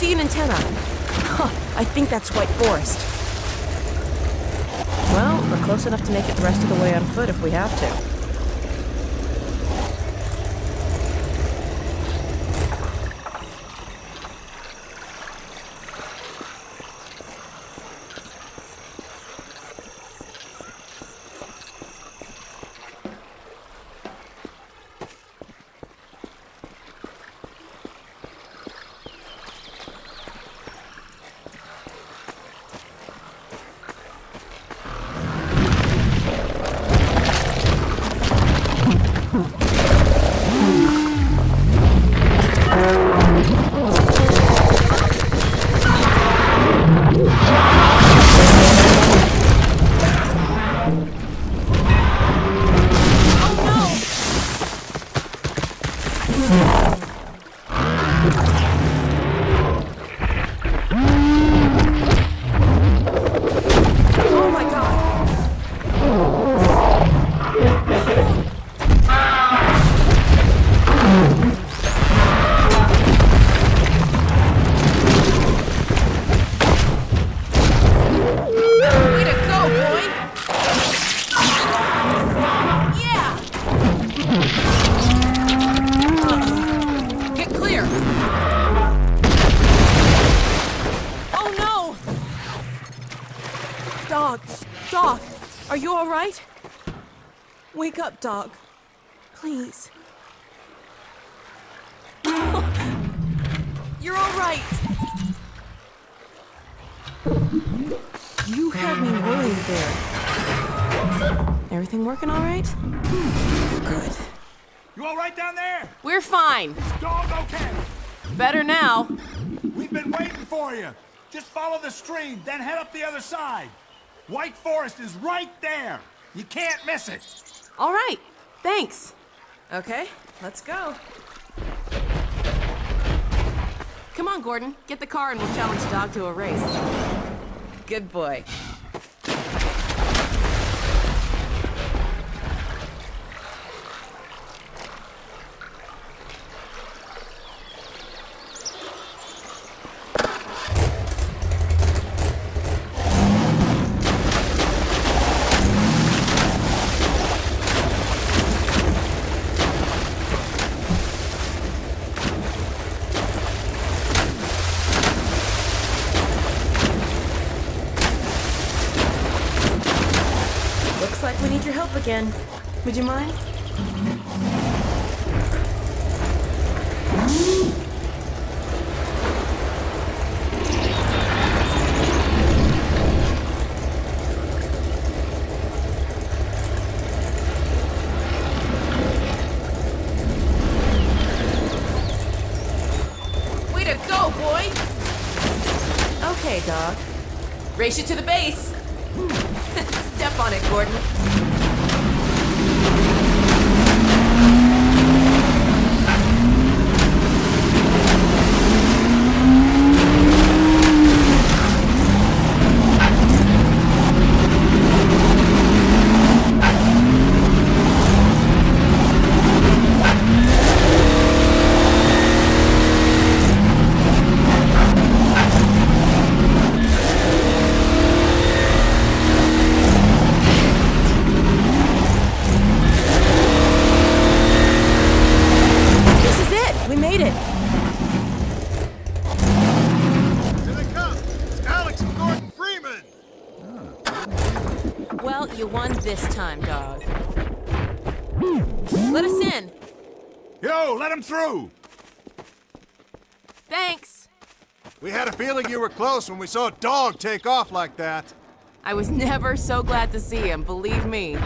see an antenna. Huh, I think that's White Forest. Well, we're close enough to make it the rest of the way on foot if we have to. Dog, are you all right? Wake up, Dog. Please. You're all right. You have me worried there. Everything working all right? Good. You all right down there? We're fine. Is Dog okay? Better now. We've been waiting for you. Just follow the stream, then head up the other side. White Forest is right there. You can't miss it. All right. Thanks. Okay, let's go. Come on, Gordon. Get the car and we'll challenge Dog to a race. Good boy. Looks like we need your help again. Would you mind? Way to go, boy! Okay, Dog. Race you to the base. Step on it, Gordon. Well, you won this time, Dog. Let us in. Yo, let him through. Thanks. We had a feeling you were close when we saw a dog take off like that. I was never so glad to see him, believe me.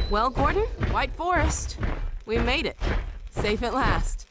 Well, Gordon, White Forest. We made it. Safe at last.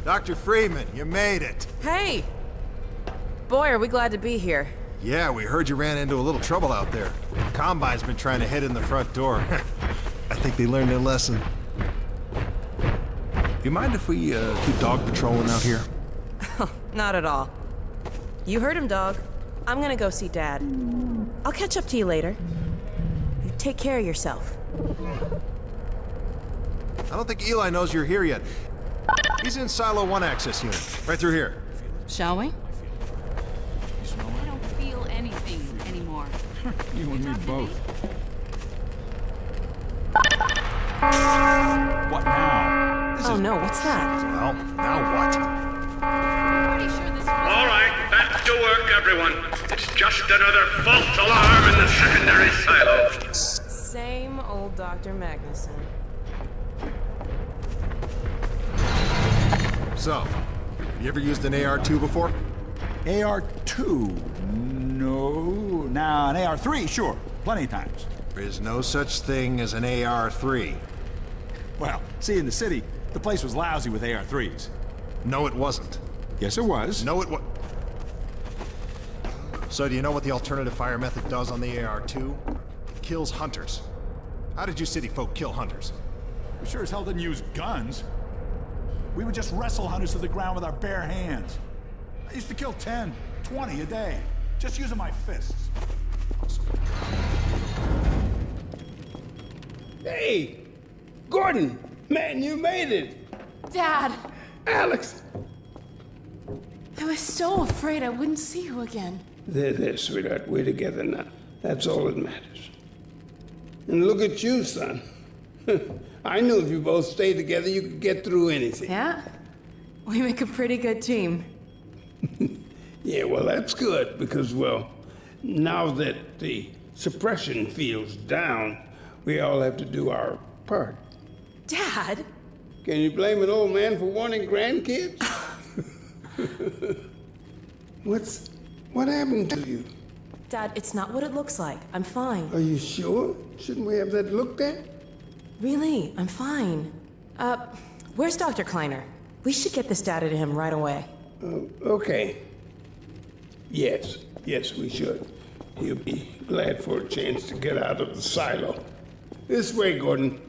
Dr. Freeman, you made it. Hey! Boy, are we glad to be here. Yeah, we heard you ran into a little trouble out there. Combine's been trying to head in the front door. I think they learned their lesson. Do you mind if we keep dog patrolling out here? Not at all. You heard him, dog. I'm gonna go see Dad. I'll catch up to you later. You take care of yourself. I don't think Eli knows you're here yet. He's in Silo 1 access unit, right through here. Shall we? I don't feel anything anymore. You and me both. What now? Oh no, what's that? Well, now what? Pretty sure this was... All right, back to work, everyone. It's just another false alarm in the secondary silo. Same old Dr. Magnuson. So, have you ever used an AR-2 before? AR-2? No. Now, an AR-3, sure. Plenty of times. There is no such thing as an AR-3. Well, see, in the city, the place was lousy with AR-3s. No, it wasn't. Yes, it was. No, it was. So, do you know what the alternative fire method does on the AR-2? It kills hunters. How did you city folk kill hunters? We sure as hell didn't use guns. We would just wrestle hunters to the ground with our bare hands. I used to kill 10, 20 a day, just using my fists. Hey, Gordon, man, you made it. Dad, Alex. I was so afraid I wouldn't see you again. There, sweetheart. We're together now. That's all that matters. And look at you, son. I knew if you both stayed together, you could get through anything. Yeah? We make a pretty good team. Yeah, well, that's good because, well, now that the suppression field's down, we all have to do our part. Dad? Can you blame an old man for wanting grandkids? What happened to you? Dad, it's not what it looks like. I'm fine. Are you sure? Shouldn't we have that looked at? Really, I'm fine. Where's Dr. Kleiner? We should get this data to him right away. Okay. Yes, we should. He'll be glad for a chance to get out of the silo. This way, Gordon.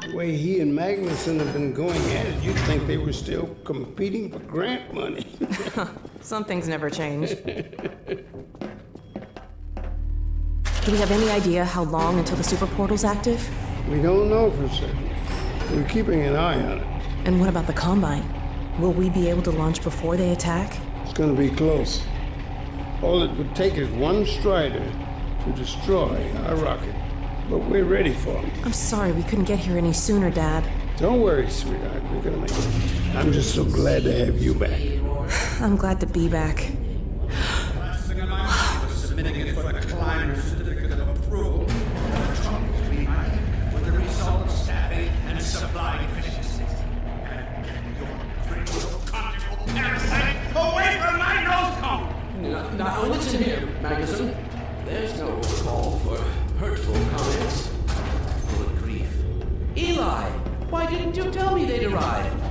The way he and Magnuson have been going at it, you'd think they were still competing for grant money. Some things never change. Do we have any idea how long until the super portal's active? We don't know for certain. We're keeping an eye on it. And what about the Combine? Will we be able to launch before they attack? It's gonna be close. All it would take is one Strider to destroy our rocket. But we're ready for him. I'm sorry we couldn't get here any sooner, Dad. Don't worry, sweetheart. We're gonna make it. I'm just so glad to have you back. I'm glad to be back. Last thing on my mind was submitting it for the Kleiner certificate of approval. With the result staffing and supply deficiencies. And your critical conjugal parasite away from my nose cone! Now listen here, Magnuson. There's no call for hurtful comments. Good grief. Eli, why didn't you tell me they'd arrived?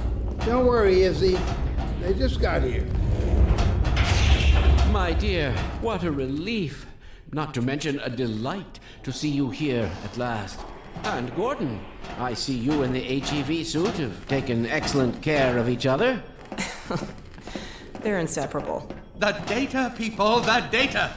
Don't worry, Izzy. They just got here. My dear, what a relief. Not to mention a delight to see you here at last. And Gordon, I see you in the HEV suit have taken excellent care of each other. They're inseparable. The data, people, the data!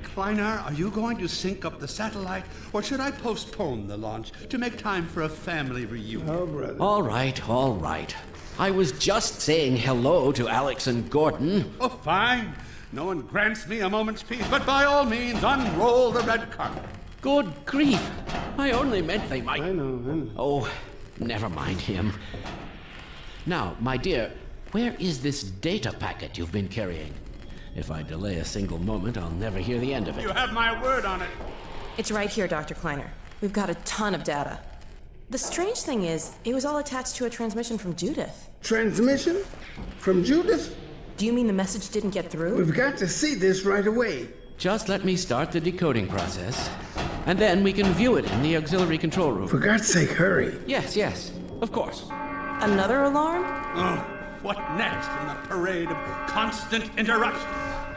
Kleiner, are you going to sync up the satellite, or should I postpone the launch to make time for a family reunion? Oh, brother. All right. I was just saying hello to Alex and Gordon. Oh, fine. No one grants me a moment's peace, but by all means, unroll the red carpet. Good grief. I only meant they might... I know. Oh, never mind him. Now, my dear, where is this data packet you've been carrying? If I delay a single moment, I'll never hear the end of it. You have my word on it. It's right here, Dr. Kleiner. We've got a ton of data. The strange thing is, it was all attached to a transmission from Judith. Transmission? From Judith? Do you mean the message didn't get through? We've got to see this right away. Just let me start the decoding process, and then we can view it in the auxiliary control room. For God's sake, hurry. Yes, of course. Another alarm? Oh, What next in the parade of constant interruptions?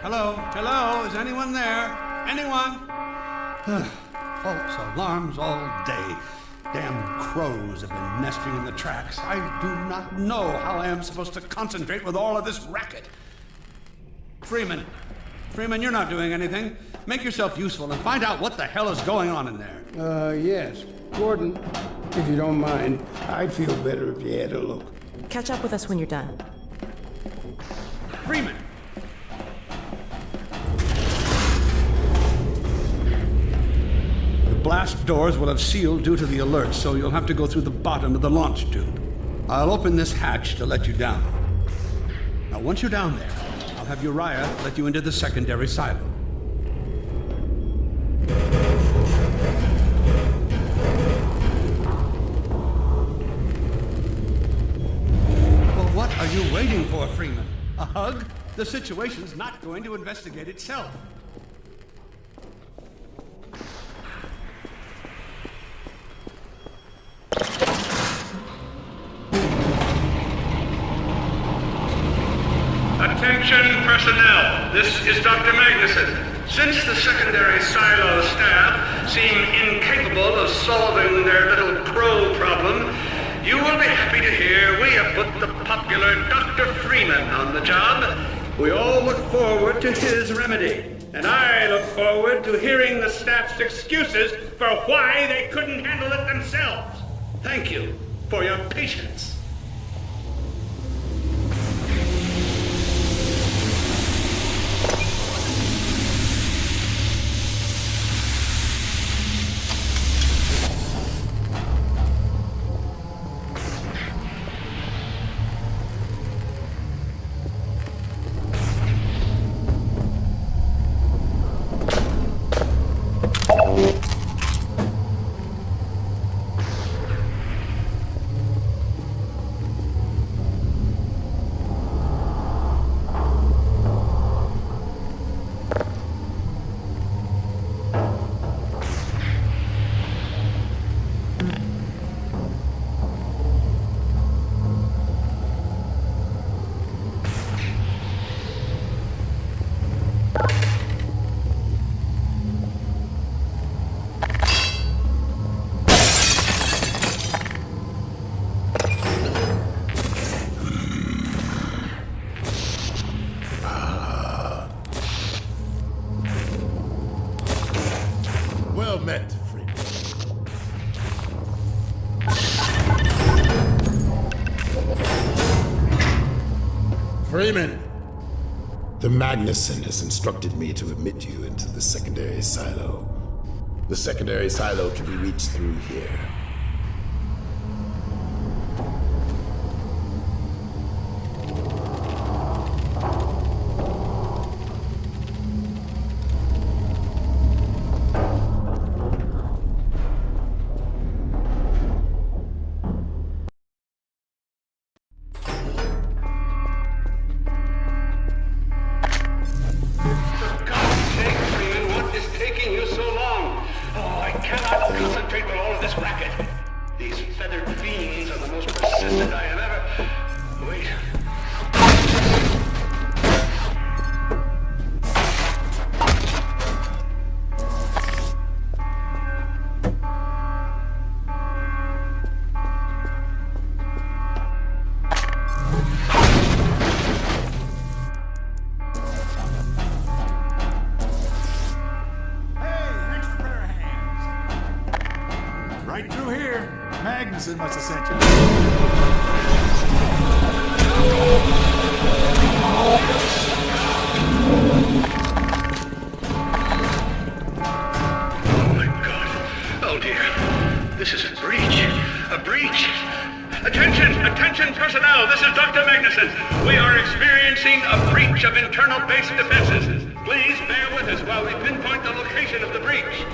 Hello? Hello? Is anyone there? Anyone? False alarms all day. Damn crows have been nesting in the tracks. I do not know how I am supposed to concentrate with all of this racket. Freeman, you're not doing anything. Make yourself useful and find out what the hell is going on in there. Yes. Gordon, if you don't mind, I'd feel better if you had a look. Catch up with us when you're done. Freeman! The blast doors will have sealed due to the alert, so you'll have to go through the bottom of the launch tube. I'll open this hatch to let you down. Now, once you're down there, I'll have Uriah let you into the secondary silo. Well, what are you waiting for, Freeman? A hug? The situation's not going to investigate itself. Attention personnel, this is Dr. Magnuson. Since the secondary silo staff seem incapable of solving their little crow problem, you will be happy to hear we have put the popular Dr. Freeman on the job. We all look forward to his remedy, and I look forward to hearing the staff's excuses for why they couldn't handle it themselves. Thank you for your patience. Well met, Freeman. Freeman! The Magnuson has instructed me to admit you into the secondary silo. The secondary silo can be reached through here. Right through here. Magnuson must have sent you. Oh my God. Oh dear. This is a breach. A breach. Attention personnel. This is Dr. Magnuson. We are experiencing a breach of internal base defenses. Please bear with us while we pinpoint the location of the breach.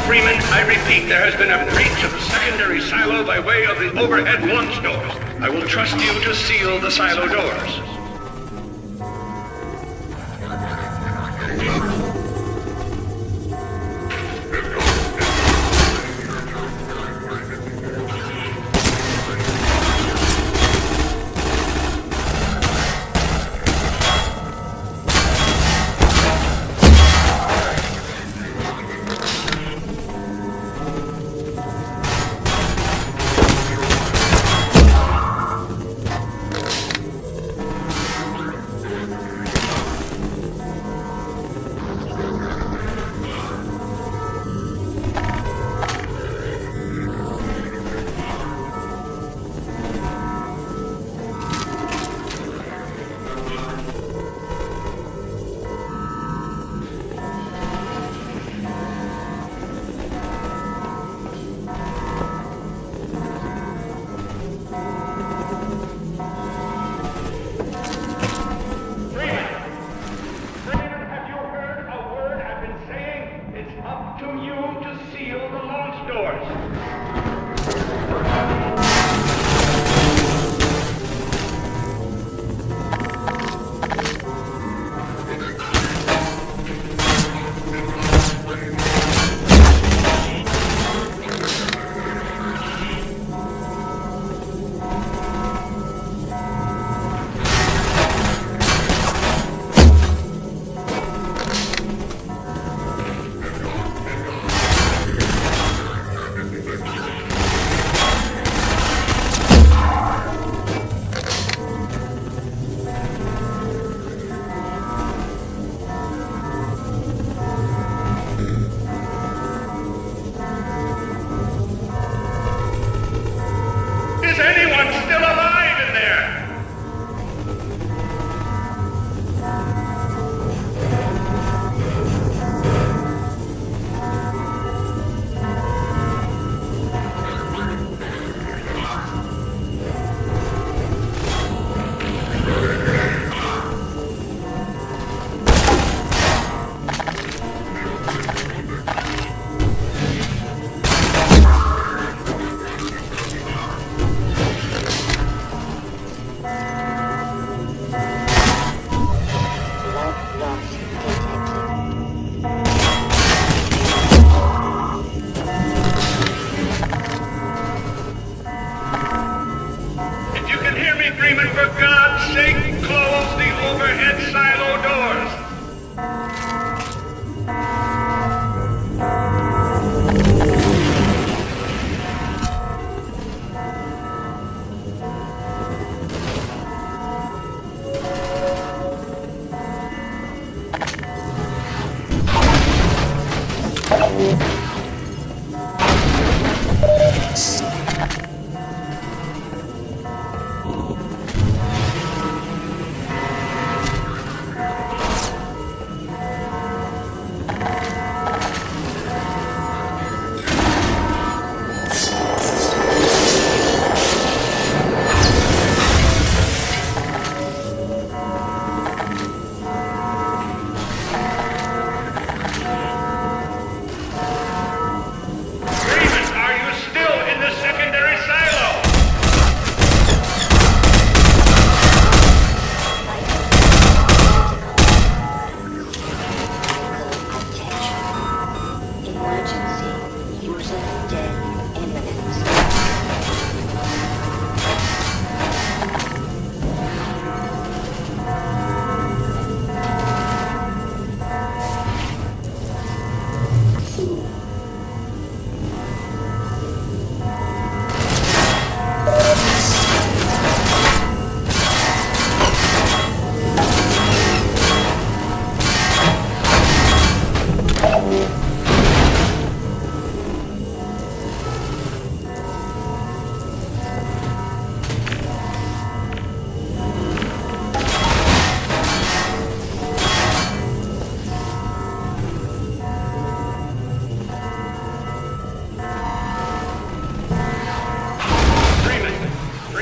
Freeman, I repeat, there has been a breach of the secondary silo by way of the overhead launch doors. I will trust you to seal the silo doors.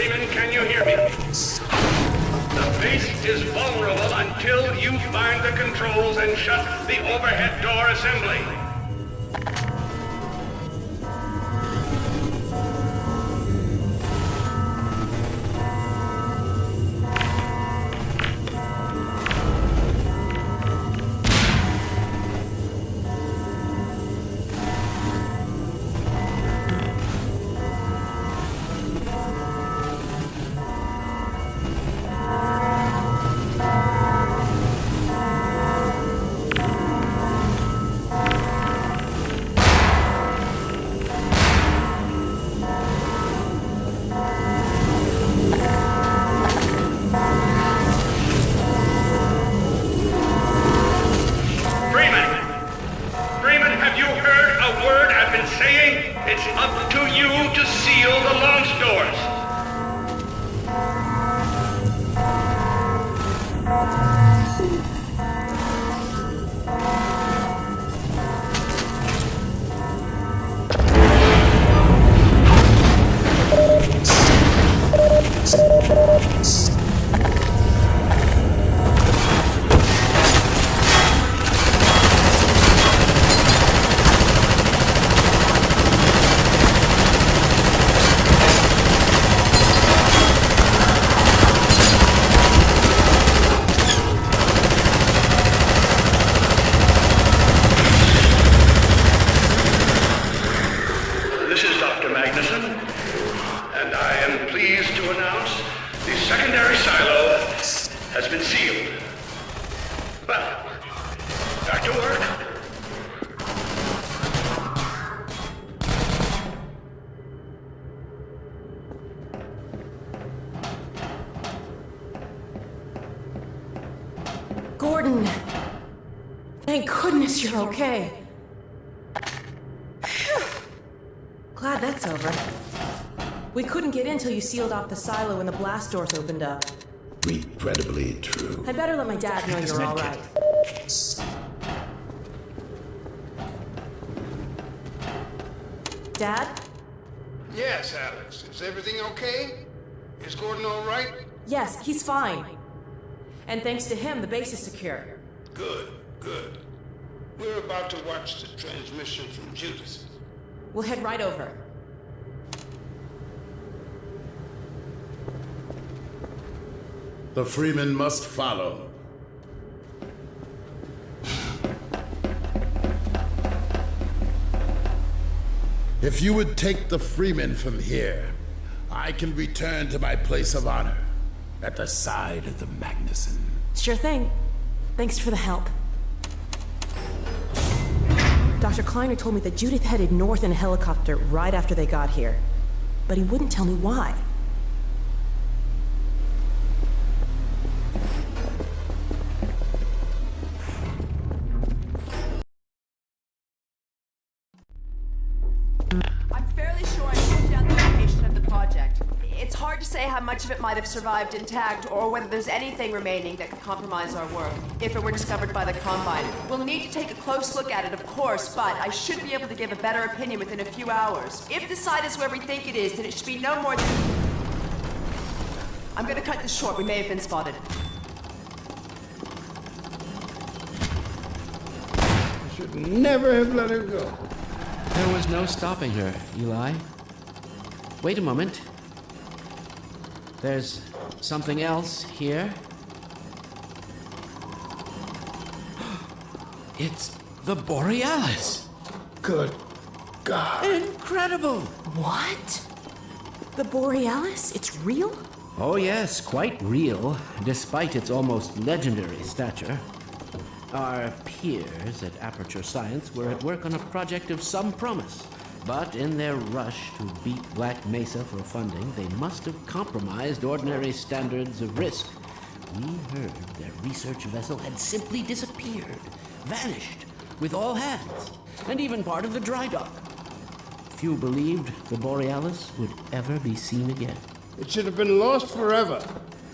Freeman, can you hear me? The base is vulnerable until you find the controls and shut the overhead door assembly. It's up to you to seal the launch doors. This is Dr. Magnuson, and I am pleased to announce the secondary silo has been sealed. Well, back to work. Gordon, thank goodness you're okay. Glad that's over. We couldn't get in till you sealed off the silo and the blast doors opened up. Regrettably true. I'd better let my dad know you're all right. Dad? Yes, Alex. Is everything okay? Is Gordon all right? Yes, he's fine. And thanks to him, the base is secure. Good, good. We're about to watch the transmission from Judas. We'll head right over. The Freeman must follow. If you would take the Freeman from here, I can return to my place of honor at the side of the Magnuson. Sure thing. Thanks for the help. Dr. Kleiner told me that Judith headed north in a helicopter right after they got here. But he wouldn't tell me why. I'm fairly sure I put down the location of the project. It's hard to say how much of it might have survived intact or whether there's anything remaining that could compromise our work if it were discovered by the Combine. We'll need to take a close look at it, of course, but I should be able to give a better opinion within a few hours. If the site is where we think it is, then it should be no more than... I'm gonna cut this short. We may have been spotted. I should never have let her go. There was no stopping her, Eli. Wait a moment. There's something else here. It's the Borealis. Good God. Incredible! What? The Borealis? It's real? Oh yes, quite real, despite its almost legendary stature. Our peers at Aperture Science were at work on a project of some promise. But in their rush to beat Black Mesa for funding, they must have compromised ordinary standards of risk. We heard their research vessel had simply disappeared, vanished, with all hands, and even part of the dry dock. Few believed the Borealis would ever be seen again. It should have been lost forever.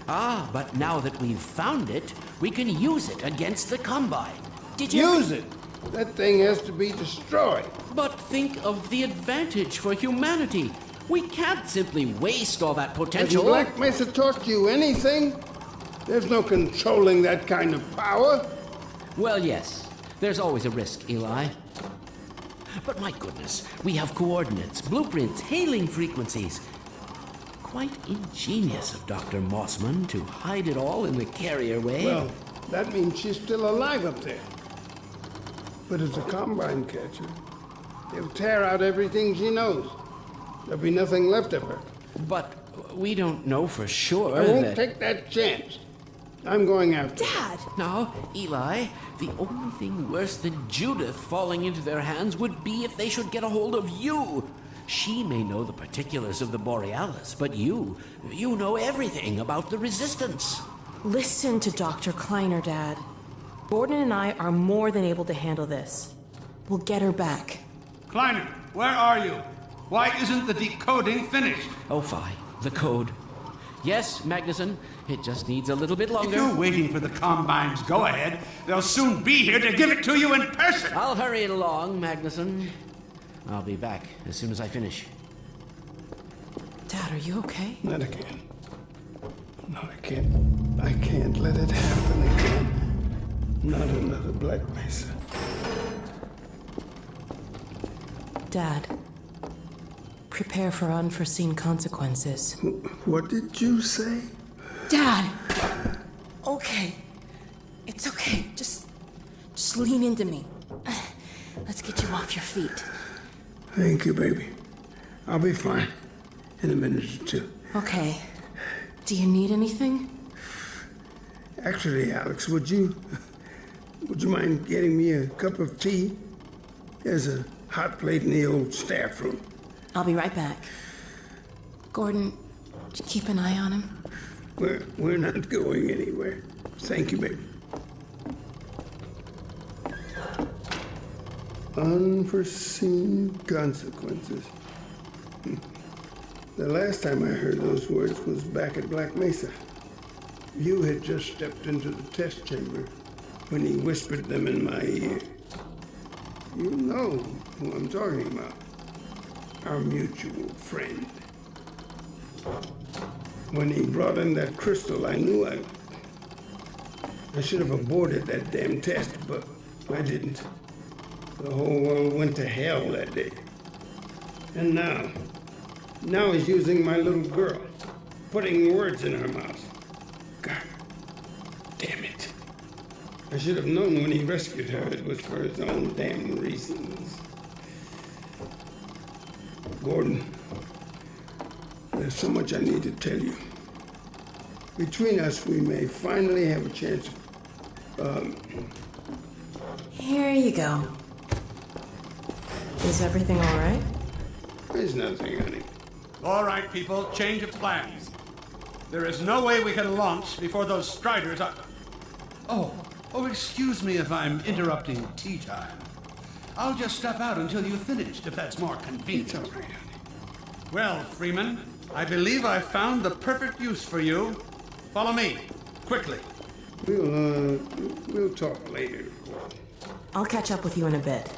Ah, but now that we've found it, we can use it against the Combine. Did you Use it! That thing has to be destroyed. But think of the advantage for humanity. We can't simply waste all that Has potential. Black Mesa taught you anything? There's no controlling that kind of power. Well, yes. There's always a risk, Eli. But my goodness, we have coordinates, blueprints, hailing frequencies. Quite ingenious of Dr. Mossman to hide it all in the carrier wave. Well, that means she's still alive up there. But as a Combine catcher, they'll tear out everything she knows. There'll be nothing left of her. But we don't know for sure I won't that... take that chance. I'm going after her. Dad! Now, Eli, the only thing worse than Judith falling into their hands would be if they should get a hold of you. She may know the particulars of the Borealis, but you know everything about the Resistance. Listen to Dr. Kleiner, Dad. Gordon and I are more than able to handle this. We'll get her back. Kleiner, where are you? Why isn't the decoding finished? Oh, fine. The code. Yes, Magnuson, it just needs a little bit If longer. you're waiting for the Combine's go-ahead, they'll soon be here to give it to you in person. I'll hurry it along, Magnuson. I'll be back as soon as I finish. Dad, are you okay? Not again. No, I can't let it happen again. Not another Black Mesa. Dad, prepare for unforeseen consequences. What did you say? Dad! Okay. It's okay. Just lean into me. Let's get you off your feet. Thank you, baby. I'll be fine in a minute or two. Okay. Do you need anything? Actually, Alex, would you mind getting me a cup of tea? There's a hot plate in the old staff room. I'll be right back. Gordon, keep an eye on him. We're not going anywhere. Thank you, baby. Unforeseen consequences. The last time I heard those words was back at Black Mesa. You had just stepped into the test chamber when he whispered them in my ear. You know who I'm talking about. Our mutual friend. When he brought in that crystal, I knew I should have aborted that damn test, but I didn't. The whole world went to hell that day. And now he's using my little girl, putting words in her mouth. God damn it. I should have known when he rescued her it was for his own damn reasons. Gordon, there's so much I need to tell you. Between us, we may finally have a chance of, Here you go. Is everything all right? There's nothing, honey. All right, people, change of plans. There is no way we can launch before those Striders are... Oh, excuse me if I'm interrupting tea time. I'll just step out until you've finished, if that's more convenient. It's all right, honey. Well, Freeman, I believe I've found the perfect use for you. Follow me, quickly. We'll talk later. I'll catch up with you in a bit.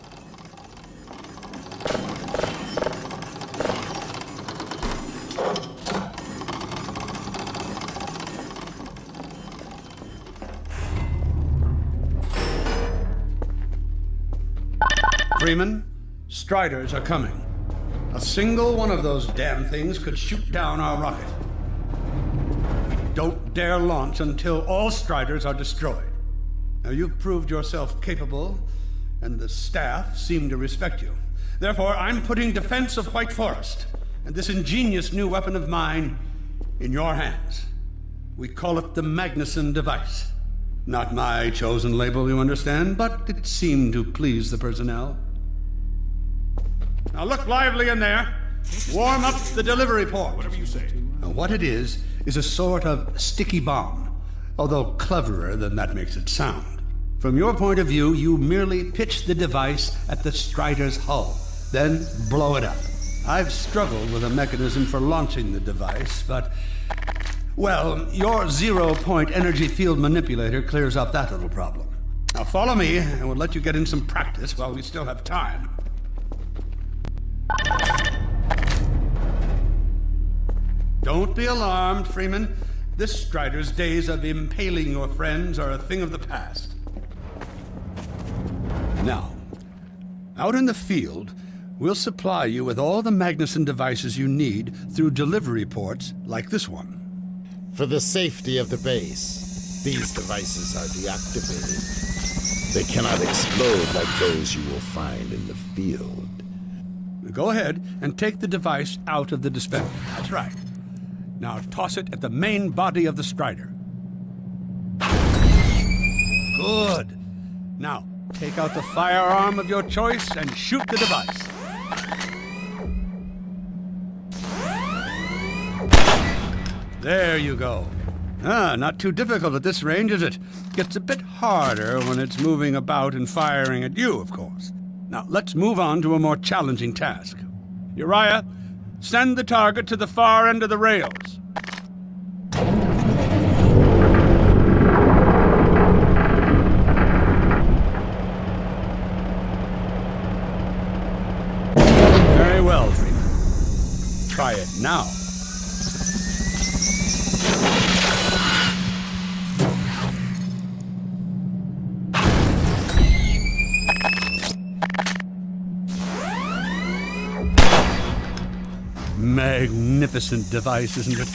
Freeman, Striders are coming. A single one of those damn things could shoot down our rocket. We don't dare launch until all Striders are destroyed. Now, you've proved yourself capable, and the staff seem to respect you. Therefore, I'm putting defense of White Forest and this ingenious new weapon of mine in your hands. We call it the Magnuson device. Not my chosen label, you understand, but it seemed to please the personnel. Now look lively in there. Warm up the delivery port. Whatever you say. Now what it is a sort of sticky bomb, although cleverer than that makes it sound. From your point of view, you merely pitch the device at the Strider's hull, then blow it up. I've struggled with a mechanism for launching the device, but... well, your zero-point energy field manipulator clears up that little problem. Now follow me, and we'll let you get in some practice while we still have time. Don't be alarmed, Freeman. This Strider's days of impaling your friends are a thing of the past. Now, out in the field, we'll supply you with all the Magnuson devices you need through delivery ports like this one. For the safety of the base, these devices are deactivated. They cannot explode like those you will find in the field. Go ahead and take the device out of the dispenser. That's right. Now toss it at the main body of the Strider. Good. Now, take out the firearm of your choice and shoot the device. There you go. Not too difficult at this range, is it? Gets a bit harder when it's moving about and firing at you, of course. Now, let's move on to a more challenging task. Uriah, send the target to the far end of the rails. Very well, Freeman. Try it now. Magnificent device, isn't it?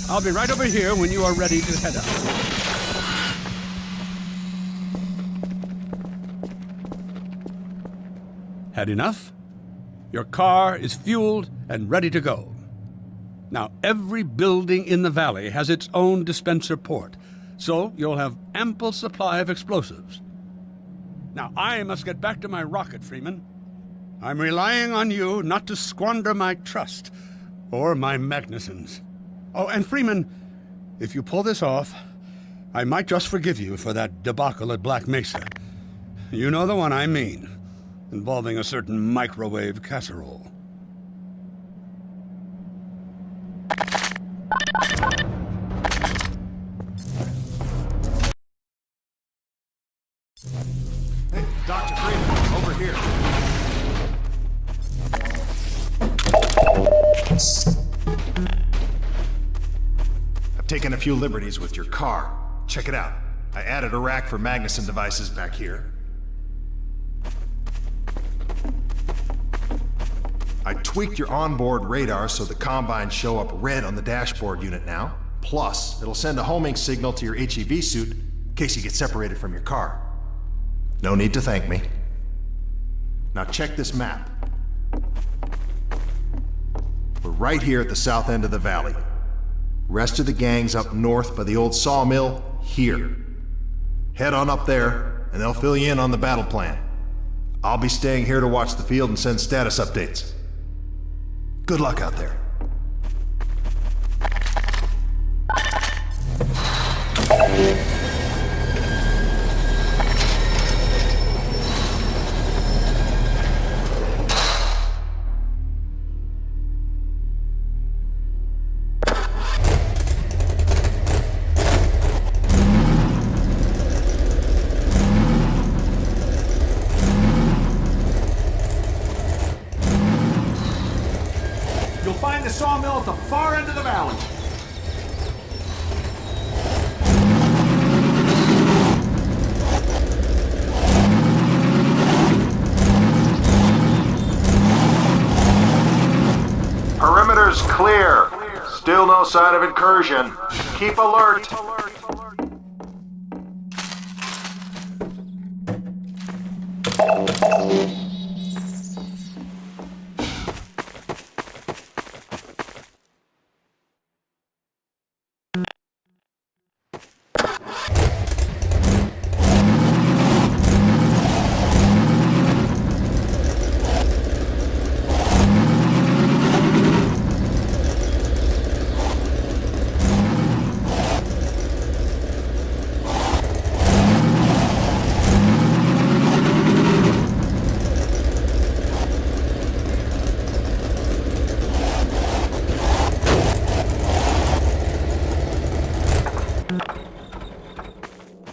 I'll be right over here when you are ready to head out. Had enough? Your car is fueled and ready to go. Now, every building in the valley has its own dispenser port, so you'll have ample supply of explosives. Now, I must get back to my rocket, Freeman. I'm relying on you not to squander my trust, or my Magnusons. Oh, and Freeman, if you pull this off, I might just forgive you for that debacle at Black Mesa. You know the one I mean, involving a certain microwave casserole. Hey, Dr. Freeman, over here. I've taken a few liberties with your car. Check it out. I added a rack for Magnuson devices back here. I tweaked your onboard radar so the Combines show up red on the dashboard unit now. Plus, it'll send a homing signal to your HEV suit in case you get separated from your car. No need to thank me. Now check this map. We're right here at the south end of the valley. Rest of the gang's up north by the old sawmill, here. Head on up there, and they'll fill you in on the battle plan. I'll be staying here to watch the field and send status updates. Good luck out there. You'll find the sawmill at the far end of the valley. Perimeter's clear. Still no sign of incursion. Keep alert.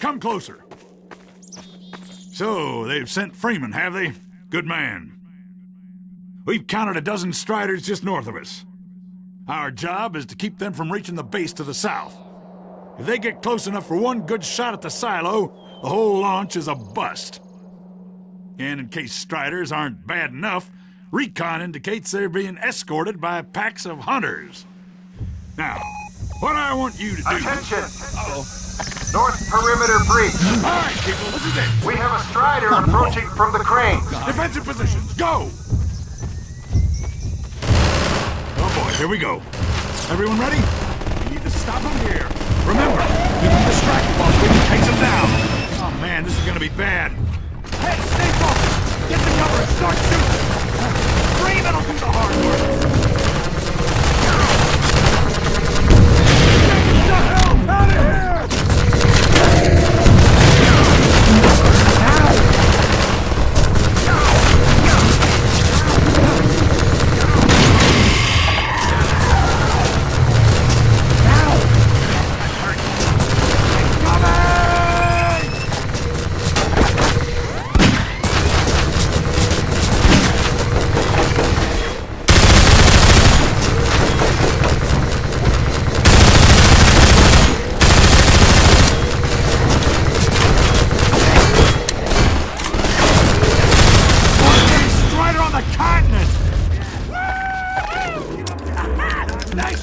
Come closer. So, they've sent Freeman, have they? Good man. We've counted a dozen Striders just north of us. Our job is to keep them from reaching the base to the south. If they get close enough for one good shot at the silo, the whole launch is a bust. And in case Striders aren't bad enough, recon indicates they're being escorted by packs of hunters. Now, what I want you to do... Attention! North perimeter breach. All right, people, this is it. We have a Strider approaching from the crane. Defensive positions, go! Oh boy, here we go. Everyone ready? We need to stop him here. Remember, keep him distracted while Quinn takes him down. Oh man, this is gonna be bad. Hey, stay focused! Get the cover and start shooting! Freeman will do the hard work! Get the hell out of here!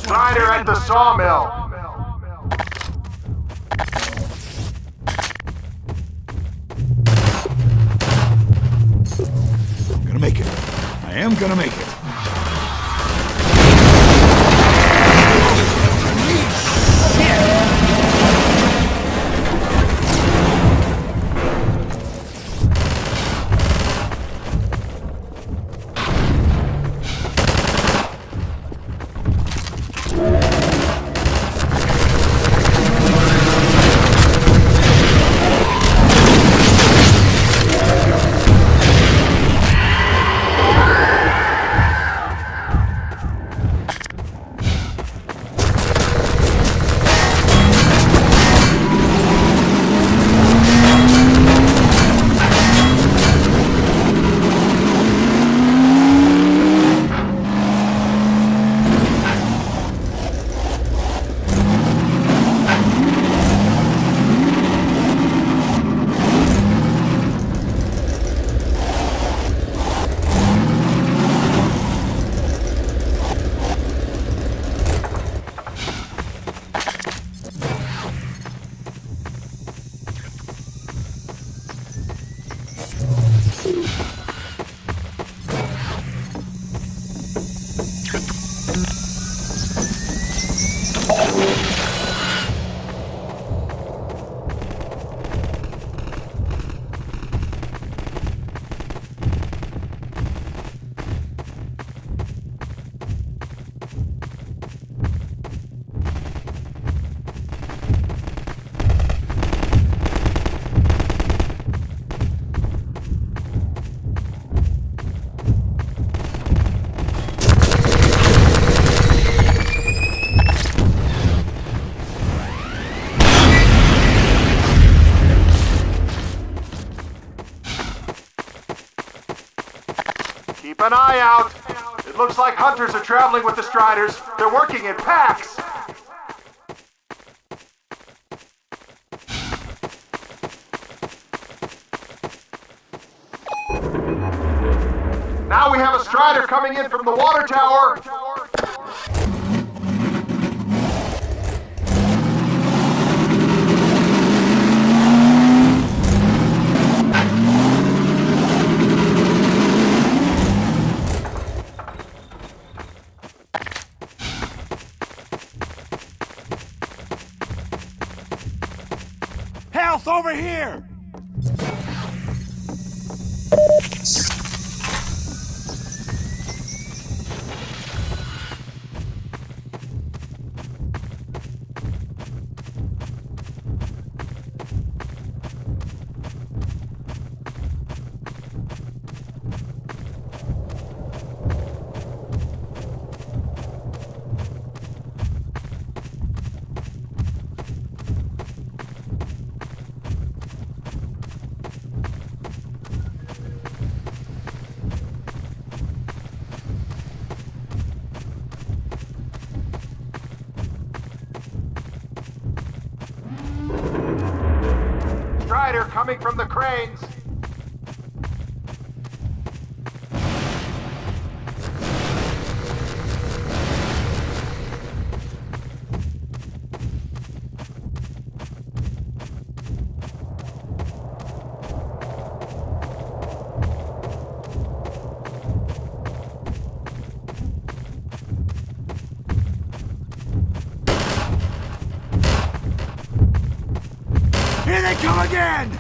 Strider at the sawmill. I'm gonna make it. I am gonna make it. Keep an eye out. It looks like hunters are traveling with the Striders. They're working in packs. Now we have a Strider coming in from the water tower. Health over here! Strider coming from the cranes. Here they come again!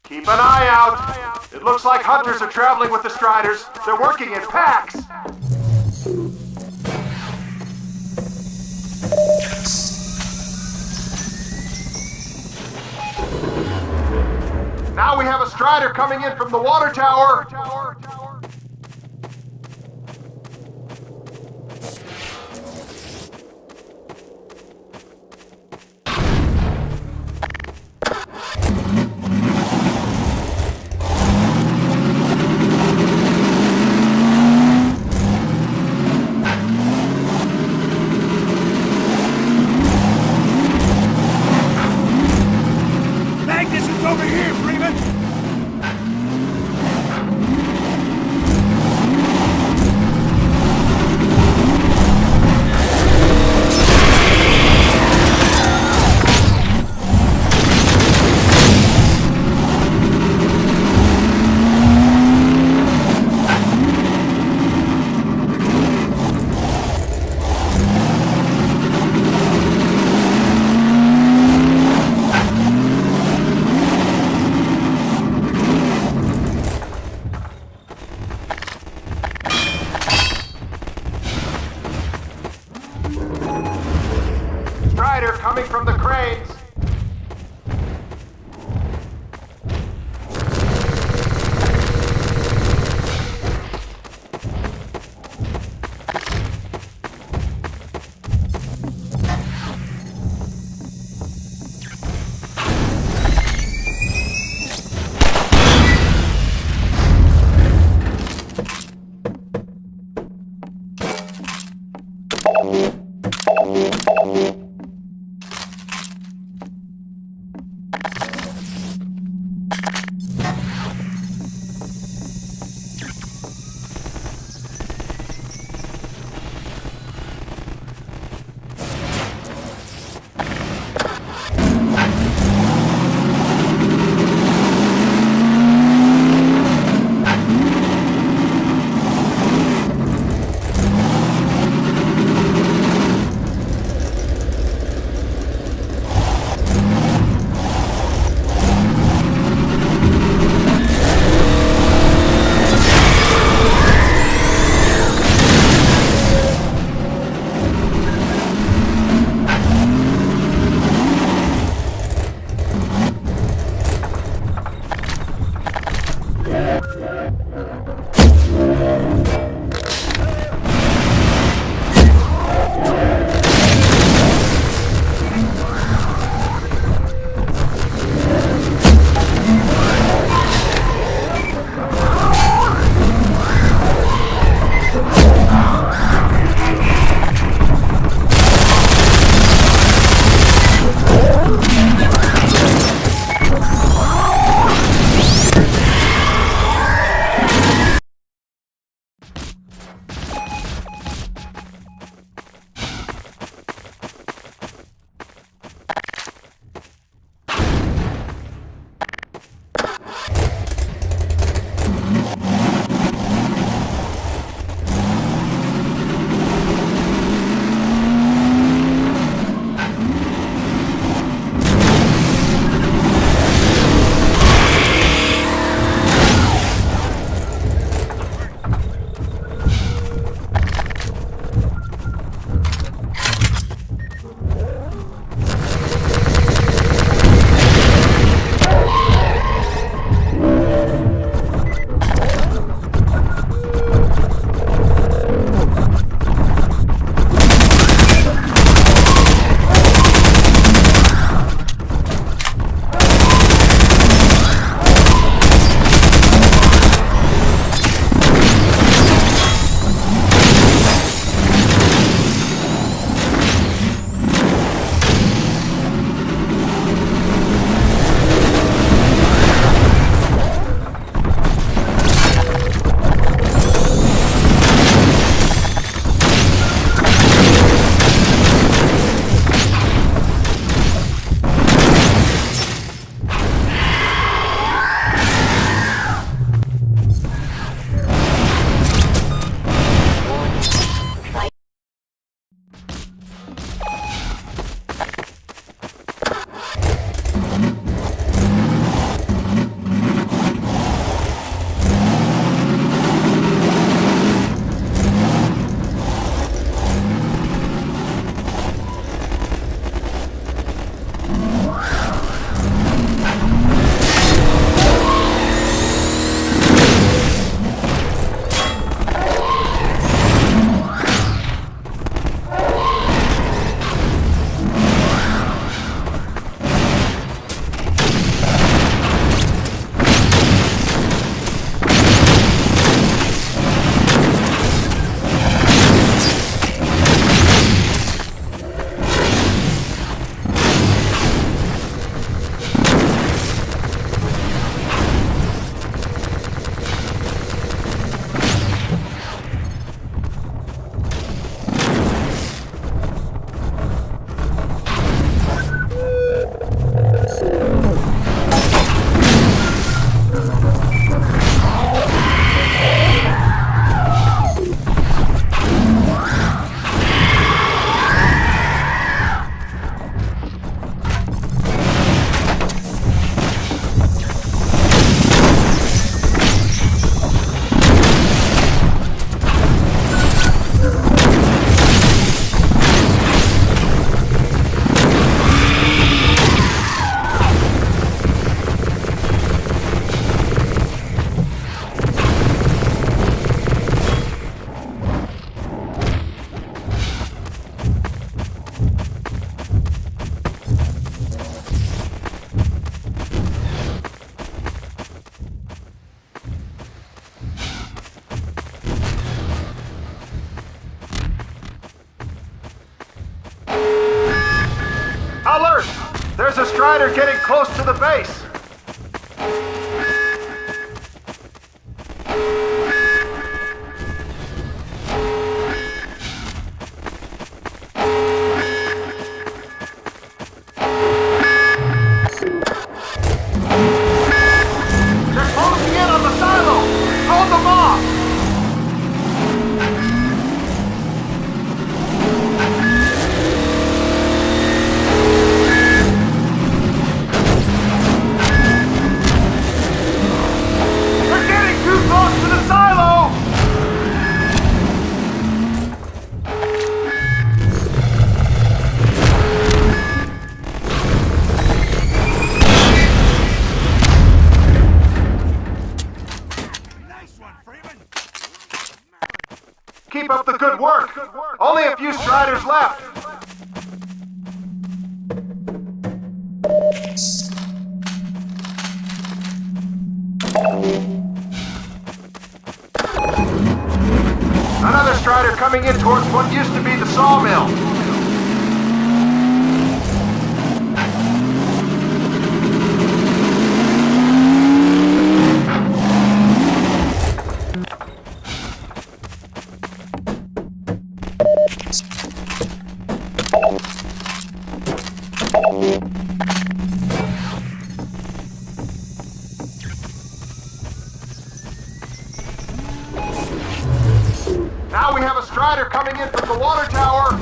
Keep an eye out. It looks like hunters are traveling with the Striders. They're working in packs. Now we have a Strider coming in from the water tower. Magnus is over here, Freeman! Alert! There's a Strider getting close to the base! They're closing in on the silo! Hold them off! Keep up the good work. Only a few Striders left. Another Strider coming in towards what used to be the sawmill. Now we have a Strider coming in from the water tower.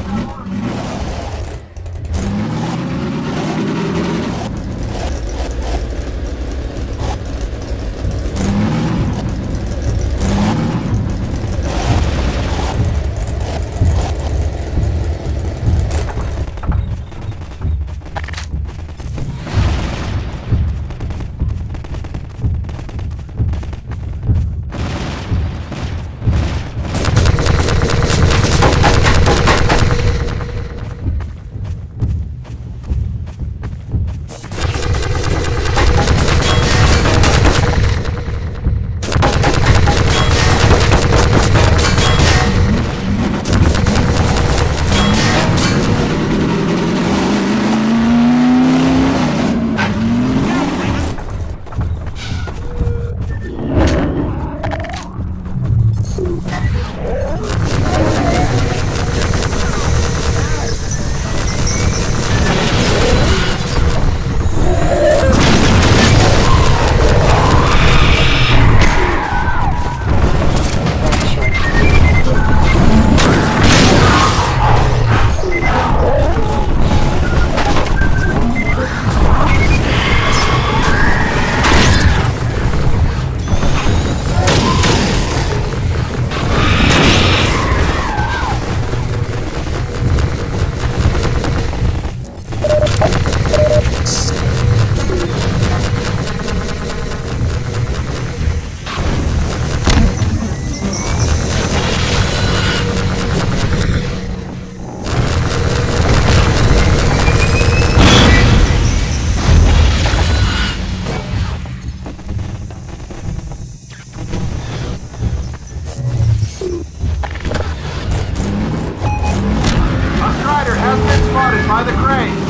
By the crane.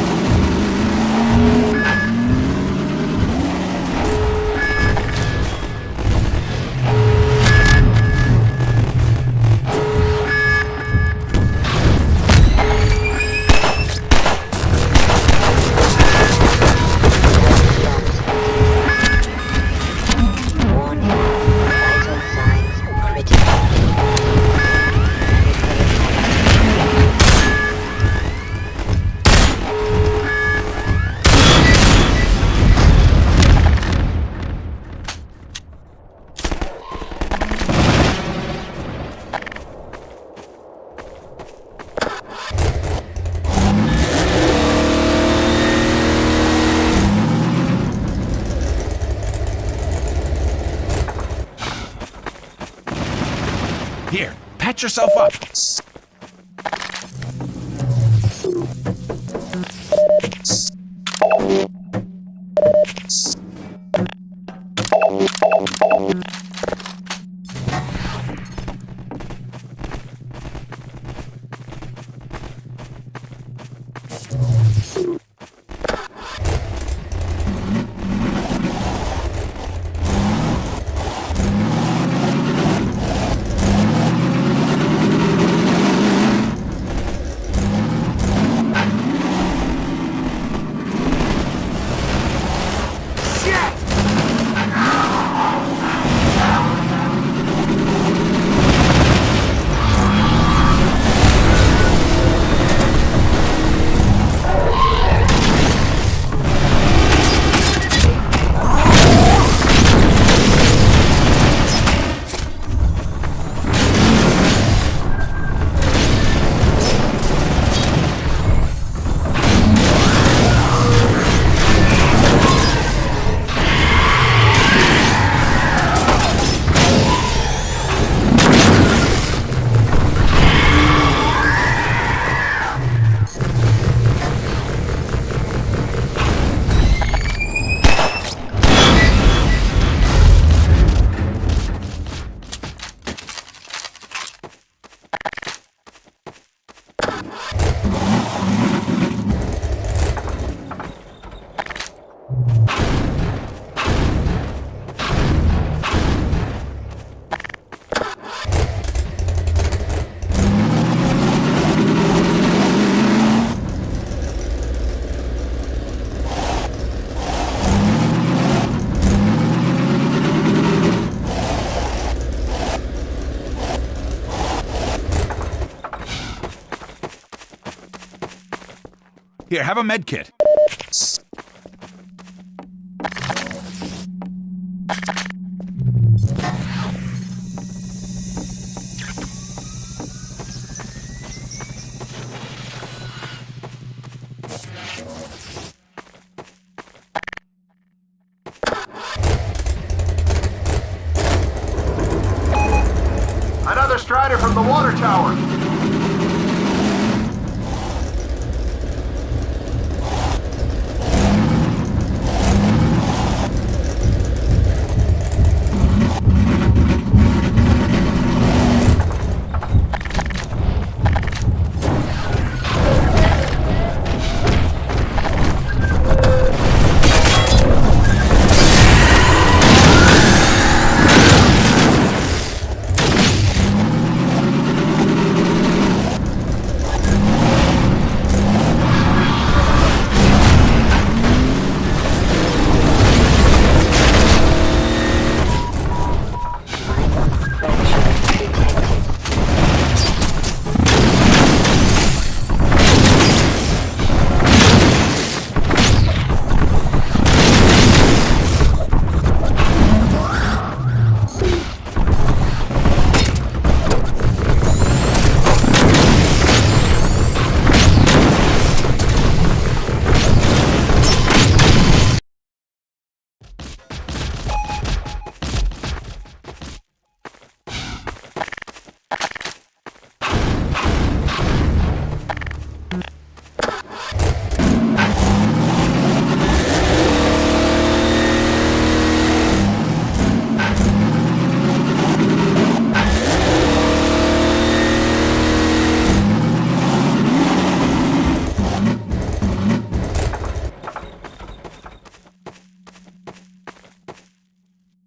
Here, patch yourself up. Here, have a med kit. Another Strider from the water tower.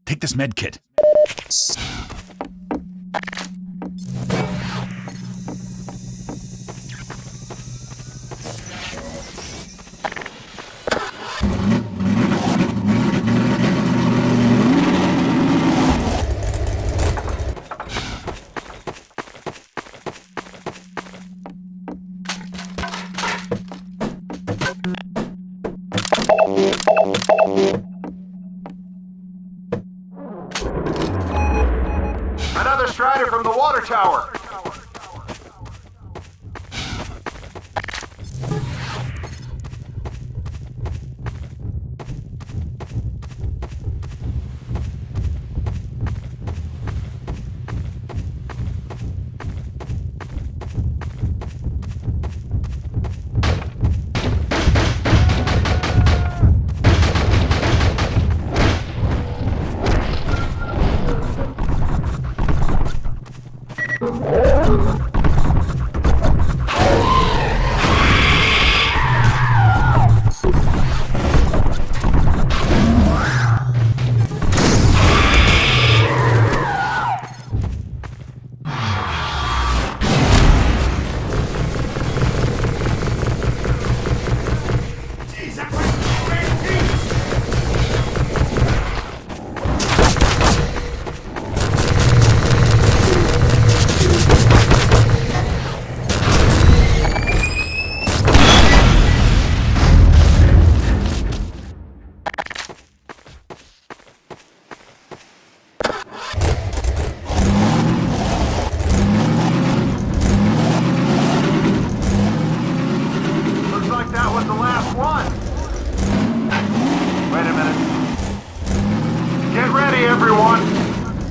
Take this med kit. Another Strider from the water tower.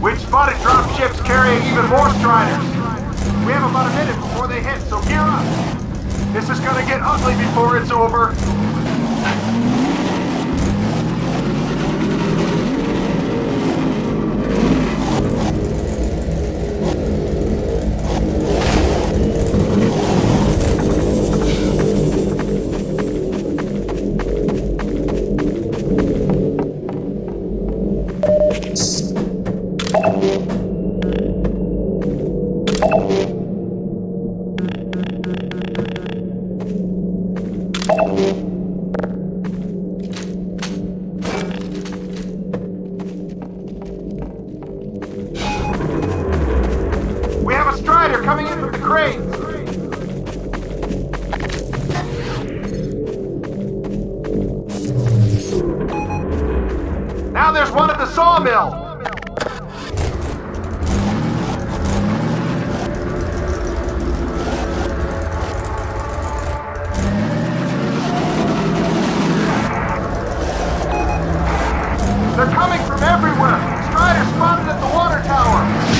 We've spotted dropships carrying even more Striders. We have about a minute before they hit, so gear up. This is gonna get ugly before it's over. We have a Strider coming in from the crates. there's one at the sawmill! They're coming from everywhere! Strider spotted at the water tower!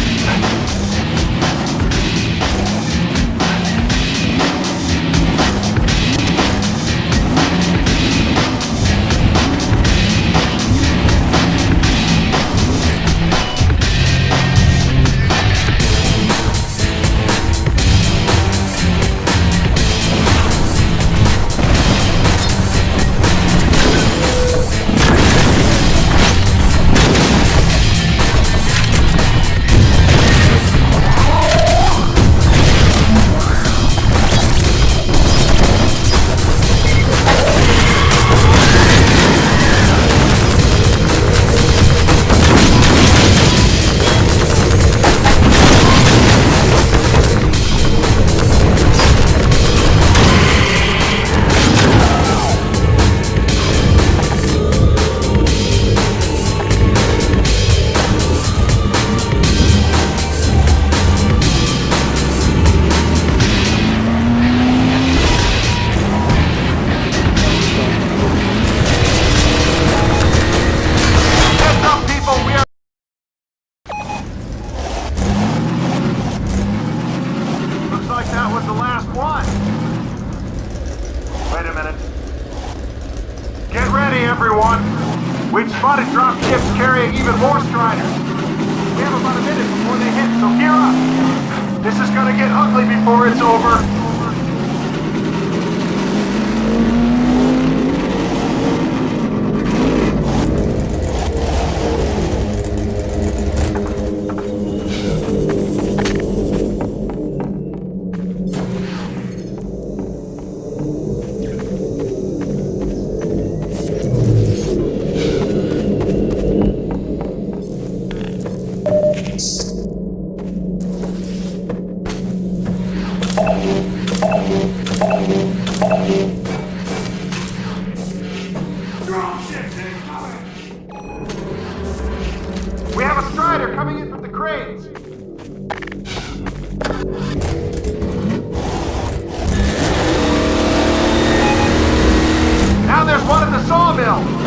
We've spotted drop ships carrying even more Striders. We have about a minute before they hit, so gear up. This is gonna get ugly before it's over. We have a Strider coming in from the cranes. Now there's one at the sawmill.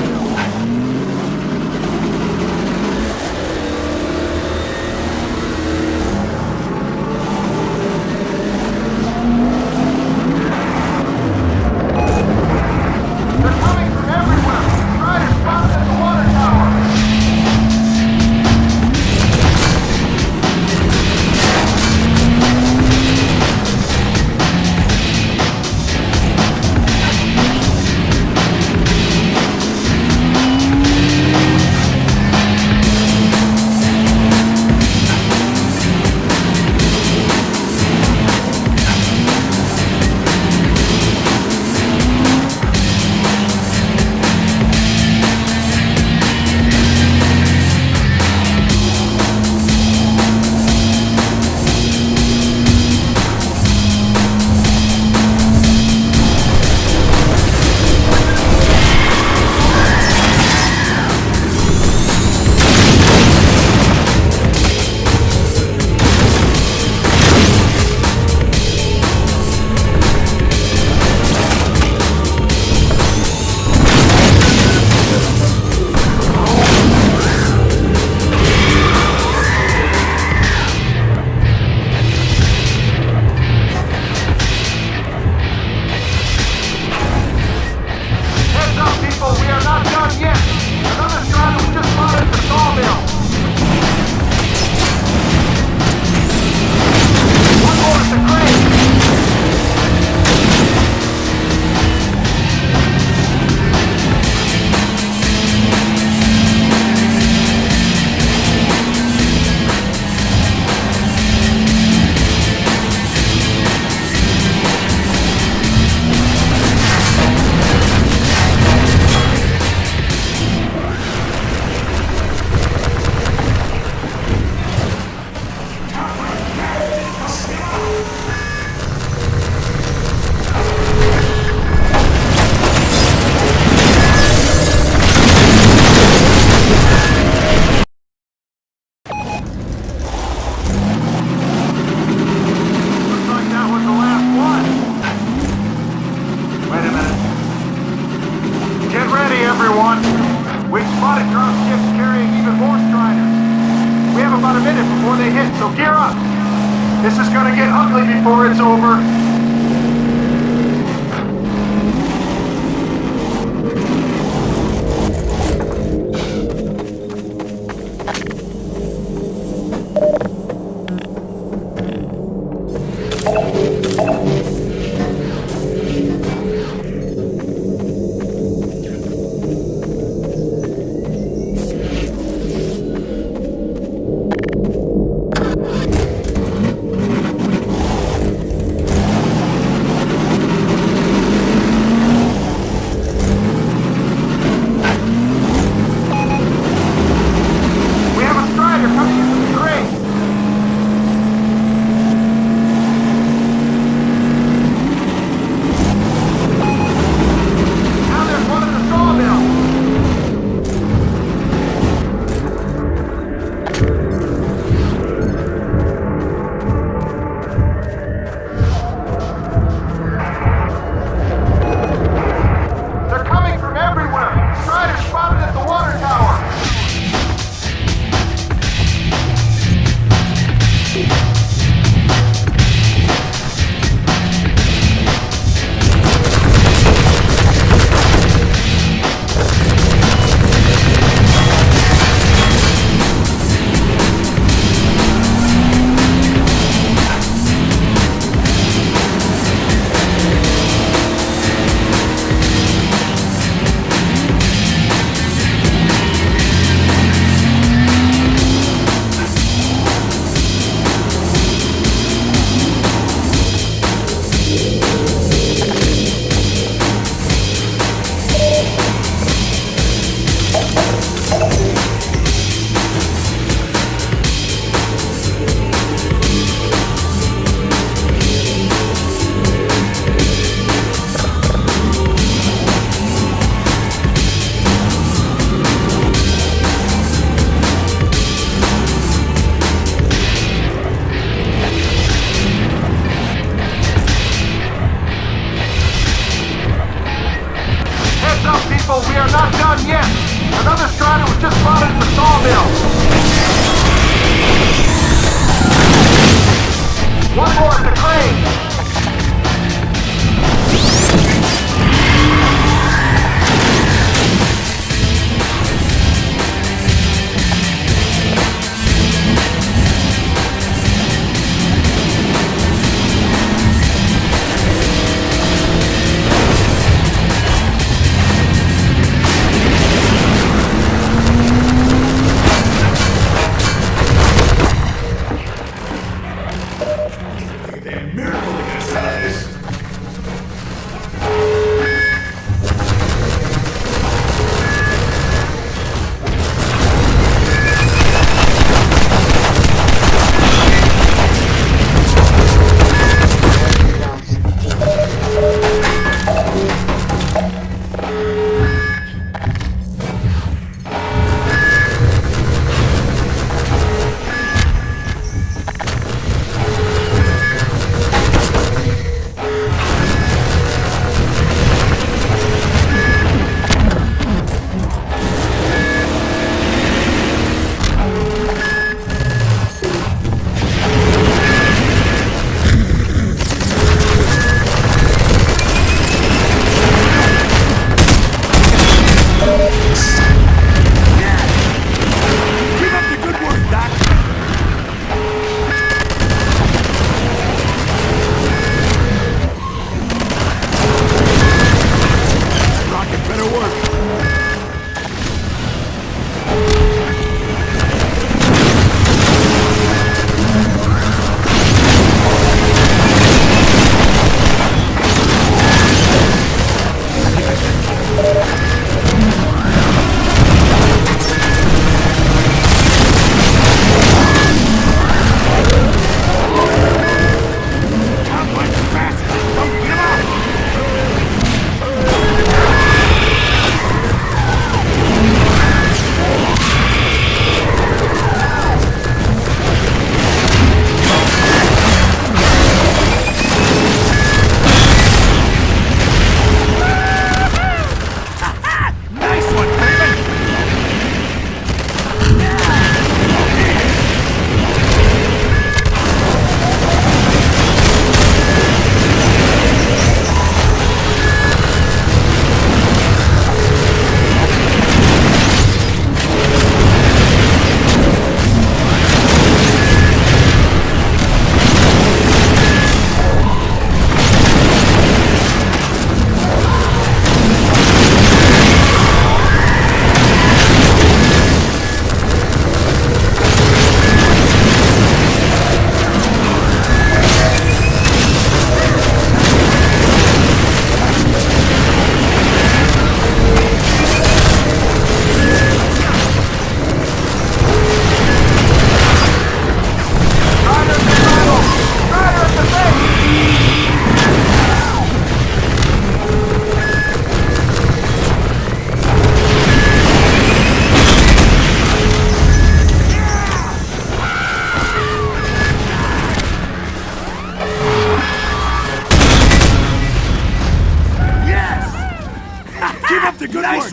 to hit, so gear up. This is gonna get ugly before it's over.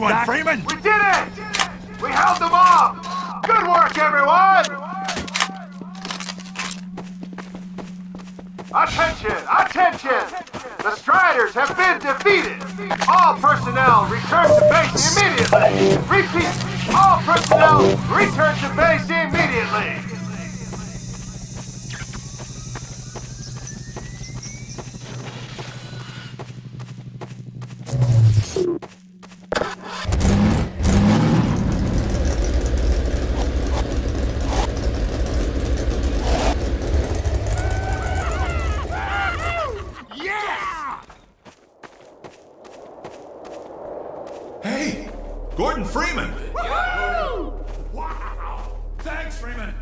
one, back. Freeman! We did it! We held them off! Good work, everyone! Attention! Attention! The Striders have been defeated! All personnel return to base immediately! Repeat! All personnel return to base immediately! Hey! Gordon Freeman! Wow! Thanks, Freeman!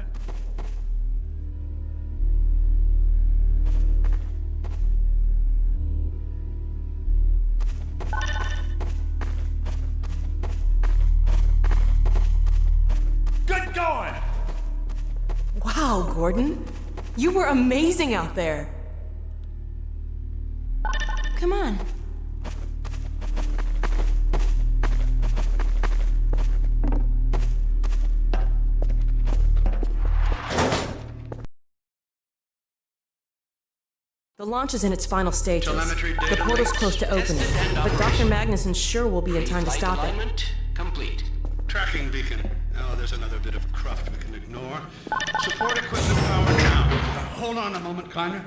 Good going! Wow, Gordon. You were amazing out there. Come on. The launch is in its final stages. The portal's close to opening, but Dr. Magnuson sure will be in time to stop it. Alignment complete. Tracking beacon. Oh, there's another bit of cruft we can ignore. Support equipment power down. Hold on a moment, Kleiner.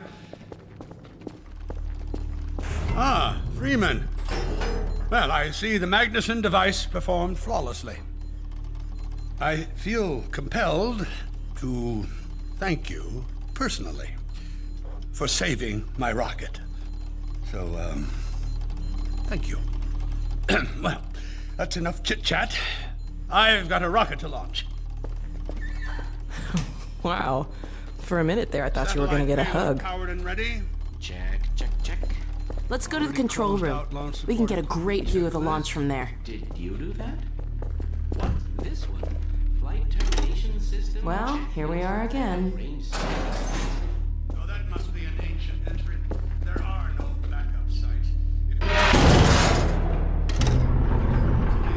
Ah, Freeman. Well, I see the Magnuson device performed flawlessly. I feel compelled to thank you personally for saving my rocket. So, thank you. Well, that's enough chit-chat. I've got a rocket to launch. Wow. For a minute there, I thought you were going to get a hug. Powered and ready. Check, check, check. Let's go to the control room. We can get a great view of the launch from there. Did you do that? What's this one? Flight termination system? Well, here we are again. Oh, that must be an ancient entry. There are no backup sites.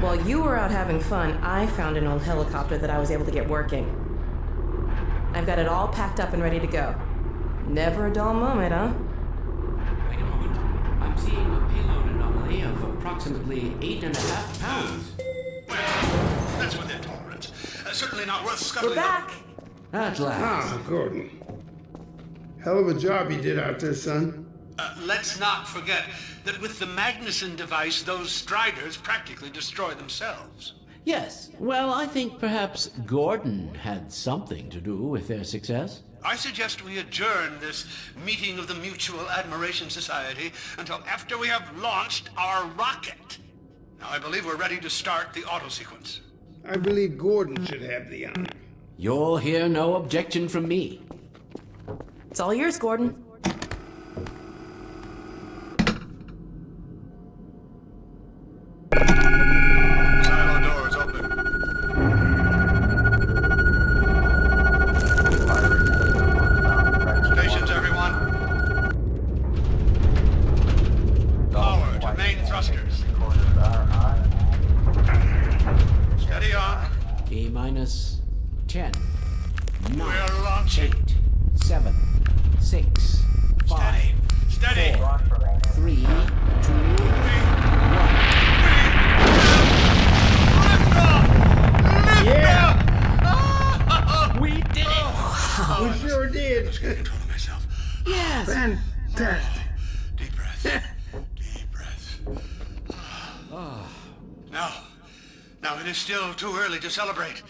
While you were out having fun, I found an old helicopter that I was able to get working. I've got it all packed up and ready to go. Never a dull moment, huh? Wait a moment. I'm seeing a payload anomaly of approximately 8.5 pounds. Well, that's within tolerance. Certainly not worth scuttling. We're back! At last. Ah, Gordon. Hell of a job you did out there, son. Let's not forget that with the Magnuson device, those Striders practically destroy themselves. Yes. Well, I think perhaps Gordon had something to do with their success. I suggest we adjourn this meeting of the Mutual Admiration Society until after we have launched our rocket. Now, I believe we're ready to start the auto sequence. I believe Gordon should have the honor. You'll hear no objection from me. It's all yours, Gordon. Silo doors open. Stations, everyone. Power to main thrusters. Steady on. T-minus 10, 9, We're launching. 8, 7, 6, 5, Steady. 4, 3, 2, 1. Yeah! We did it! We sure did. Just get control of myself. Yes! Fantastic. Deep breath. Deep breath. Now it is still too early to celebrate.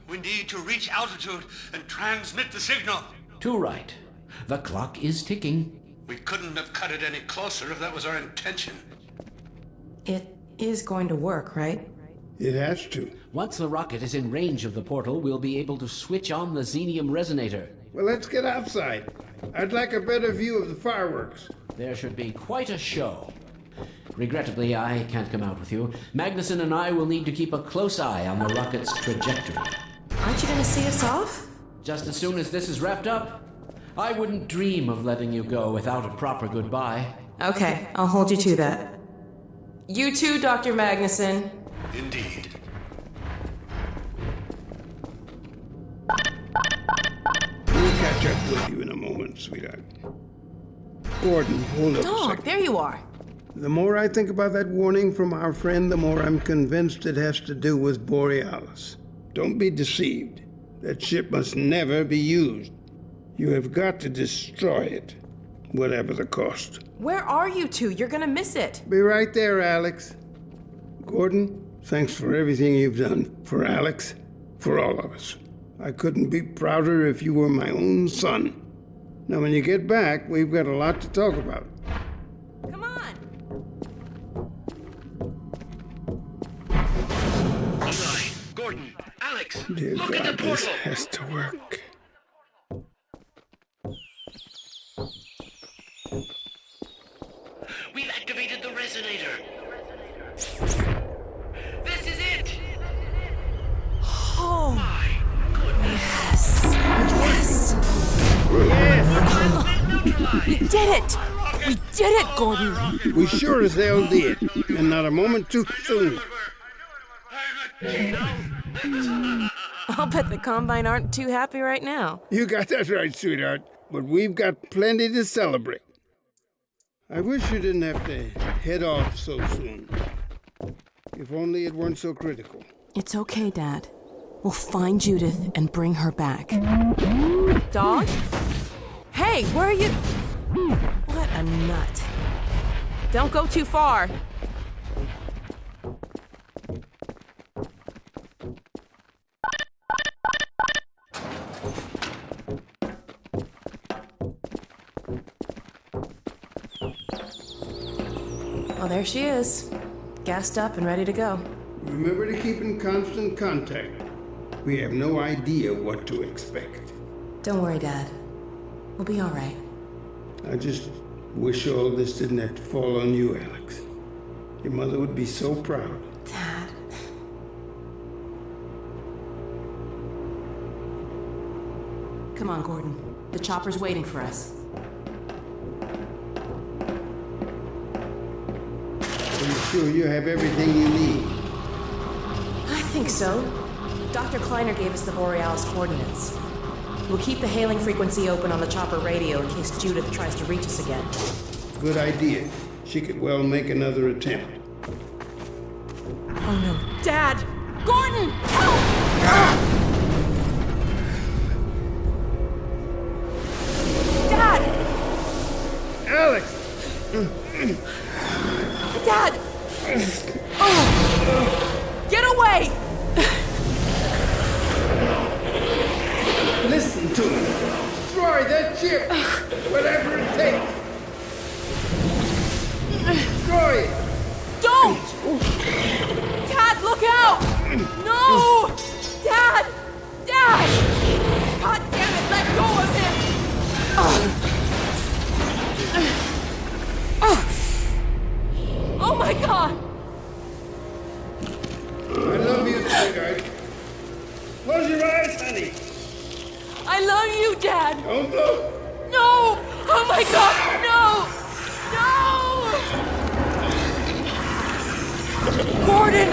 We need to reach altitude and transmit the signal. Too right. The clock is ticking. We couldn't have cut it any closer if that was our intention. It is going to work, right? It has to. Once the rocket is in range of the portal, we'll be able to switch on the xenium resonator. Well, let's get outside. I'd like a better view of the fireworks. There should be quite a show. Regrettably, I can't come out with you. Magnuson and I will need to keep a close eye on the rocket's trajectory. Aren't you going to see us off? Just as soon as this is wrapped up, I wouldn't dream of letting you go without a proper goodbye. Okay, I'll hold you to that. You too, Dr. Magnuson. Indeed. We'll catch up with you in a moment, sweetheart. Gordon, hold up a Dog, second. there you are. The more I think about that warning from our friend, the more I'm convinced it has to do with Borealis. Don't be deceived. That ship must never be used. You have got to destroy it, whatever the cost. Where are you two? You're gonna miss it. Be right there, Alex. Gordon, thanks for everything you've done for Alex, for all of us. I couldn't be prouder if you were my own son. Now, when you get back, we've got a lot to talk about. Come on. Eli, Gordon, Alex, Dear look God, at the this portal. has to work. We've activated the resonator. This is it. Oh, My goodness. yes. Neutralized. We did it. We did it, Gordon. We sure as hell did, and not a moment too soon. I'll bet the Combine aren't too happy right now. You got that right, sweetheart. But we've got plenty to celebrate. I wish you didn't have to head off so soon. If only it weren't so critical. It's okay, Dad. We'll find Judith and bring her back. Dog? Hey, where are you? What a nut. Don't go too far. Well, there she is. Gassed up and ready to go. Remember to keep in constant contact. We have no idea what to expect. Don't worry, Dad. We'll be all right. I just wish all this didn't have to fall on you, Alex. Your mother would be so proud. Dad. Come on, Gordon. The chopper's waiting for us. Are you sure you have everything you need? I think so. Dr. Kleiner gave us the Borealis coordinates. We'll keep the hailing frequency open on the chopper radio in case Judith tries to reach us again. Good idea. She could well make another attempt. Oh no. Dad! Gordon! Help! Dad! Alex! Dad! Oh. Get away! Listen to me. Destroy that ship! Whatever it takes! Destroy it! Don't! Dad, look out! No! Dad! Dad! God damn it, let go of him! Oh my God! I love you, sweetheart. Close your eyes, honey. I love you, Dad! Don't look. No! Oh my God, no! No! Gordon!